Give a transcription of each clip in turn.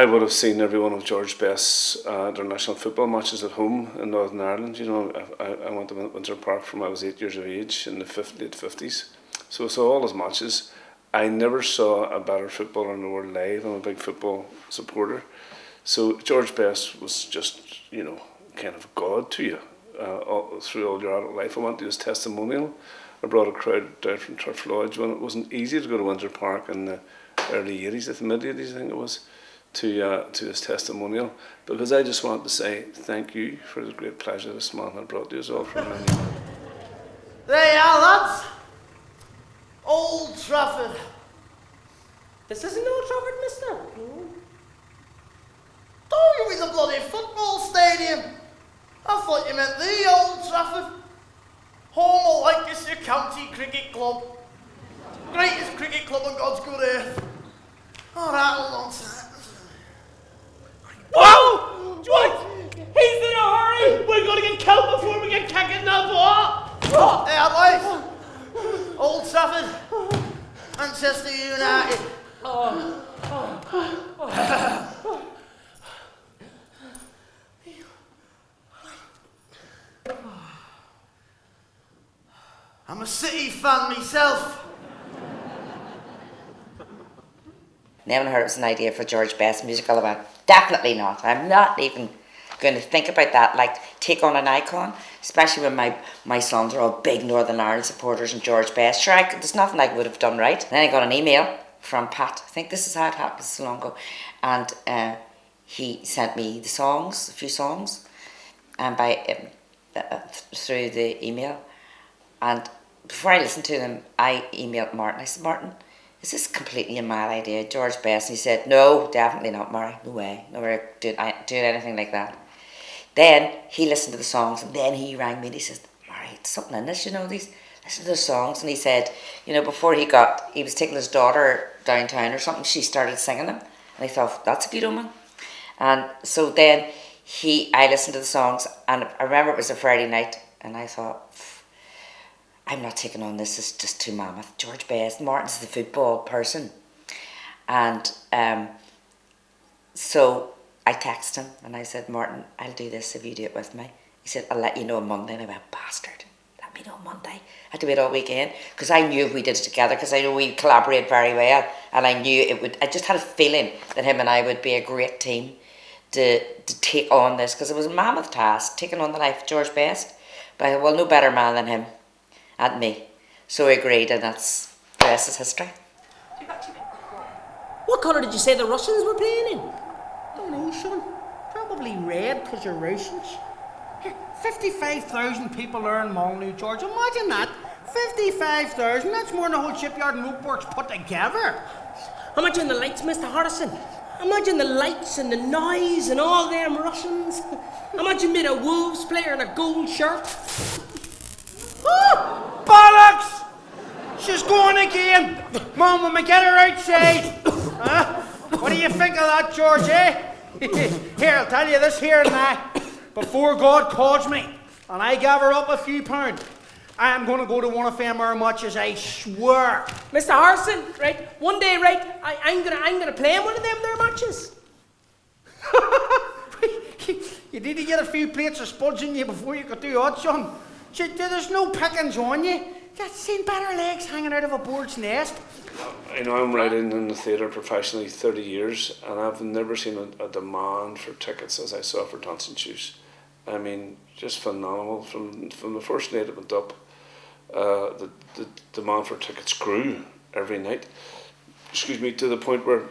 I would have seen every one of George Best's international football matches at home in Northern Ireland. You know, I went to Windsor Park from I was 8 years of age in the late 50s. So I saw all his matches. I never saw a better footballer in the world live. I'm a big football supporter. So George Best was just, you know, kind of God to you through all your adult life. I went to his testimonial. I brought a crowd down from Trafford when it wasn't easy to go to Windsor Park in the early 80s, the mid 80s I think it was, to his testimonial, because I just wanted to say thank you for the great pleasure this man had brought to us all from many men. There you are, lads. Old Trafford. This isn't Old Trafford, mister. Don't you mean the bloody football stadium? I thought you meant the Old Trafford. Home of Lancashire County Cricket Club. Greatest cricket club on God's good earth. Oh, that a long time. Whoa! George! He's in a hurry! We're gonna get killed before we get kicked in the ball! Hey, boys! Old Trafford. Manchester United. I'm a City fan myself. Never heard it was an idea for George Best musical event. Definitely not. I'm not even going to think about that. Like, take on an icon, especially when my sons are all big Northern Ireland supporters and George Best. Sure, there's nothing I would have done right. And then I got an email from Pat. I think this is how it happened so long ago. And he sent me the songs, a few songs, and through the email. And before I listened to them, I emailed Martin. I said, Martin, is this completely a mad idea? George Best. And he said, no, definitely not, Murray. No way. Never doing anything like that. Then he listened to the songs, and then he rang me and he says, Murray, it's something in this, you know, listen to the songs. And he said, you know, before he was taking his daughter downtown or something, she started singing them. And I thought, that's a good omen. And so then I listened to the songs, and I remember it was a Friday night, and I thought, I'm not taking on this, it's just too mammoth. George Best, Martin's the football person. And so I texted him and I said, Martin, I'll do this if you do it with me. He said, I'll let you know on Monday. And I went, bastard, let me know on Monday. I had to wait all weekend because I knew if we did it together, because I know we collaborate very well, and I knew it would. I just had a feeling that him and I would be a great team to take on this, because it was a mammoth task, taking on the life of George Best. But I thought, well, no better man than him and me. So I agreed, and that's the rest is history. What colour did you say the Russians were playing in? Don't know, son. Probably red, because you're Russians. 55,000 people there in Molyneux, George. Imagine that. 55,000. That's more than the whole shipyard and ropeworks put together. Imagine the lights, Mr. Harrison. Imagine the lights and the noise and all them Russians. Imagine me, a Wolves player in a gold shirt. Oh, bollocks! She's going again. Mum, when we get her outside. Huh? What do you think of that, George, eh? Here, I'll tell you this here and that. Before God calls me, and I gather up a few pounds, I am going to go to one of them our matches, I swear. Mr. Harrison, right, one day, right, I'm gonna play in one of them there matches. You need to get a few plates of spuds in you before you could do that, son. There's no pickings on you. You've seen better legs hanging out of a bird's nest. You know, I'm writing in the theatre professionally 30 years, and I've never seen a demand for tickets as I saw for Dancing Shoes. I mean, just phenomenal. From the first night it went up, the demand for tickets grew every night. Excuse me, to the point where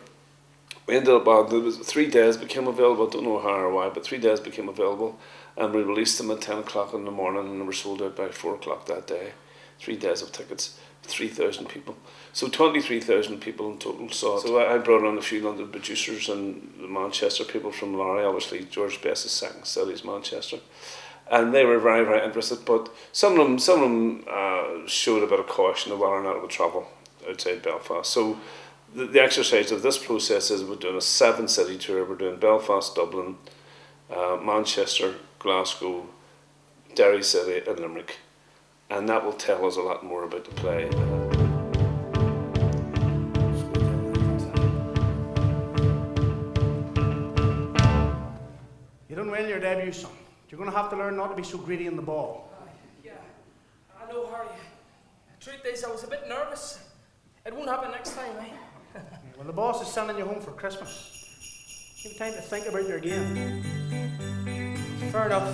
we ended up, there was 3 days became available. I don't know how or why, but 3 days became available, and we released them at 10 o'clock in the morning, and they were sold out by 4 o'clock that day. 3 days of tickets, 3,000 people. So 23,000 people in total saw it. So I brought on a few London producers and the Manchester people from Larry. Obviously, George Best's second city's Manchester. And they were very, very interested, but some of them showed a bit of caution of whether or not it would travel outside Belfast. So the exercise of this process is we're doing a 7-city tour. We're doing Belfast, Dublin, Manchester, Glasgow, Derry City and Limerick. And that will tell us a lot more about the play. win your debut, son. You're going to have to learn not to be so greedy in the ball. Yeah, I know, Harry. The truth is, I was a bit nervous. It won't happen next time, eh? Well, the boss is sending you home for Christmas. Give you time to think about your game. Fair enough.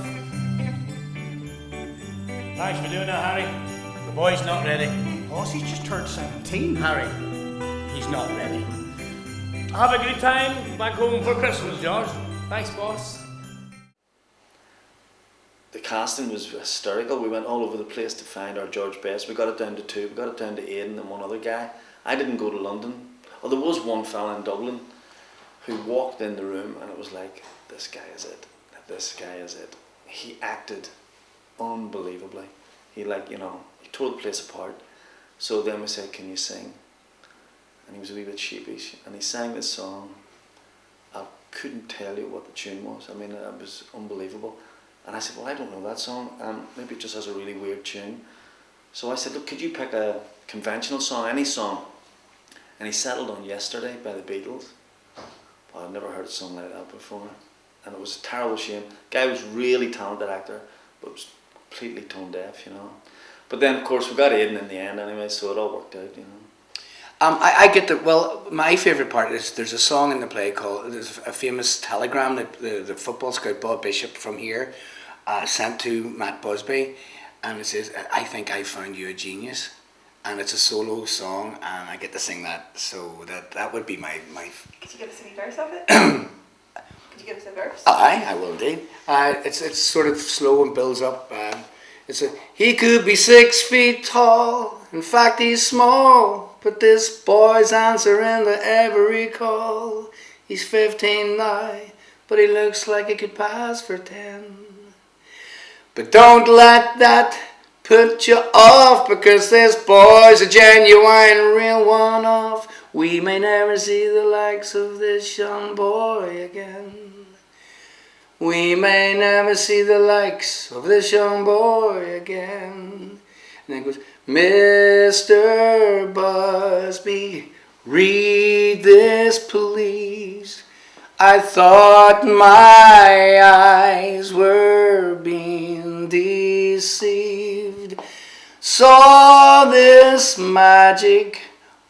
Thanks for doing that, Harry. The boy's not ready. Boss, he's just turned 17. Harry, he's not ready. Have a good time back home for Christmas, George. Thanks, boss. The casting was hysterical. We went all over the place to find our George Best. We got it down to 2. We got it down to Aidan and one other guy. I didn't go to London. Well, there was one fella in Dublin who walked in the room and it was like, this guy is it. This guy is it. He acted unbelievably. He he tore the place apart. So then we said, can you sing? And he was a wee bit sheepish. And he sang this song. I couldn't tell you what the tune was. I mean, it was unbelievable. And I said, well, I don't know that song. Maybe it just has a really weird tune. So I said, look, could you pick a conventional song, any song? And he settled on Yesterday by the Beatles. Well, I'd never heard a song like that before. And it was a terrible shame. Guy was really talented actor, but was completely tone deaf, But then, of course, we got Aidan in the end anyway, so it all worked out, I get the, well, my favourite part is there's a song in the play called, there's a famous telegram that the football scout Bob Bishop from here sent to Matt Busby, and it says, I think I found you a genius. And it's a solo song, and I get to sing that, so that would be my... Could you give us a verse of it? Could you give us a verse? I will indeed. It's sort of slow and builds up. He could be 6 feet tall, in fact he's small, but this boy's answering to every call. He's 15 now, but he looks like he could pass for 10. But don't let that put you off, because this boy's a genuine, real one-off. We may never see the likes of this young boy again. We may never see the likes of this young boy again. And then it goes, Mr. Busby, read this please. I thought my eyes were being deceived. Saw this magic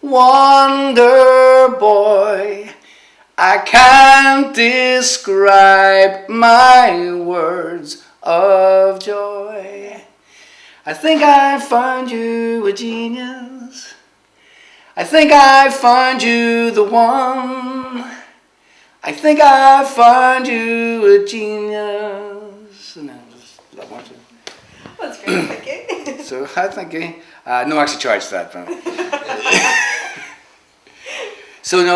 wonder boy. I can't describe my words of joy. I think I found you a genius. I think I found you the one. I think I found you a genius. And I just love watching. That's great, thank you. So I think no extra charge for that. So no,